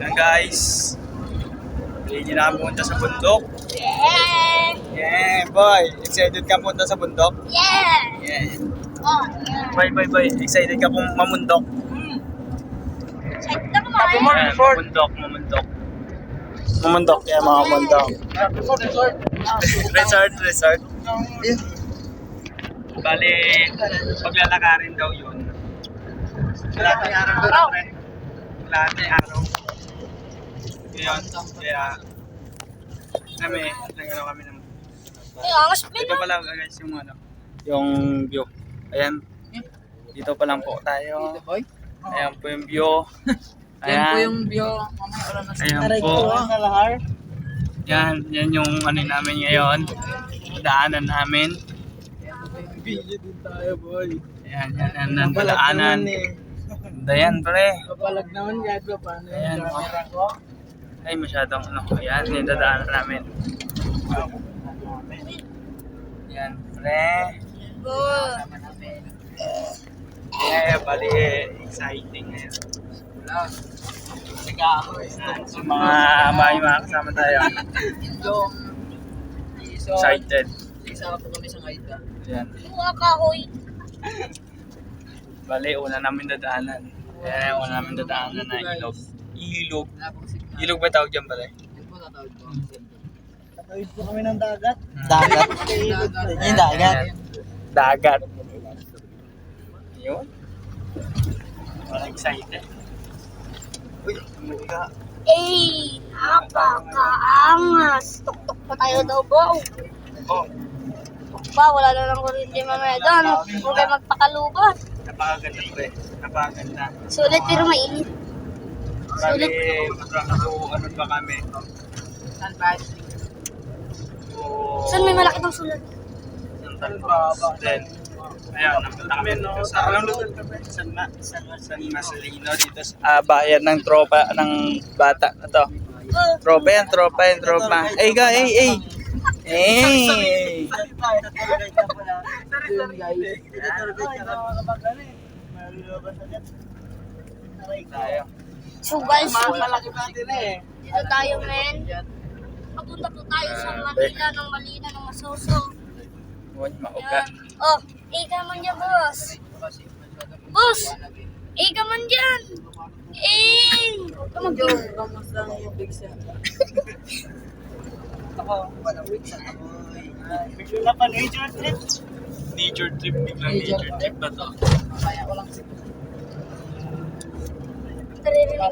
Yan guys. Hindi na pumunta sa bundok. Yeah! Yeah, boy. Excited ka punta sa bundok? Yeah! Yeah. Oh, yeah. Boy. Excited ka pong mamundok? Excited ako man. Yan, mamundok. Mamundok kaya mga mundok. Resort. Bali, paglalakarin daw yun. Lahat ng araw doon, pre. Lahat ng araw. Ngayon, kaya nagano kami ng Angas pa ito pala guys yung yung view. Ayan. Dito pa lang po tayo. Ayan po yung view. Yan po yung view. Ayan po. Yan yung namin ngayon. Daanan namin. Video din tayo, boy. Ayan ang daanan. Dayan pre. Kapalag naman kahit pa paano Ayan, yung camera ko. Ay masyadong ayan yung dadaanan namin. Yan pre. Yeah, bali exciting ngayon. Siga ako eh. Sa mga kasama tayo. Yung Excited. isa po kami sa Ngaida. Yan. Buha ka, hoy. Bali, una namin dadaanan. Yan, una namin dadaanan na ilog. Ilog. Wala pong signal. Ilog ba tawag dyan pala? Yan po tatawag ko. Tatawid po kami ng dagat. Dagat. Yung dagat. Dagat. Yun. Parang excited. Uy, ka. Eh, napakaangas. Tuk-tuk pa tayo daw, bro. Oh, Tuk pa, wala na lang kuryente mamaya doon. Huwag kayo magpakalubat. napakaganda pre. Napakaganda. Sulit pero mainit. Bali, ano pa kami? Saan ba? So, Saan may malaki pang sulat? ng Talbos. Then, ayan, napunta kami dito sa San Marcelino dito sa bayan ng tropa ng bata na to. Tropa. Hey ga, hey. Yun guys. Tayo. So guys, Malaki natin eh. dito tayo, men. Papunta po tayo sa Manila ng Masuso. Huwag mauga. Yan. Oh, ika man dyan, boss. Boss! Ika man dyan! Huwag ka mag-joke. Kamusta ang yung big set? Ako, walang weeks at ako. Bigla pa nature trip. Nature trip, biglang nature trip ba to? Kaya ko lang Naririnig mo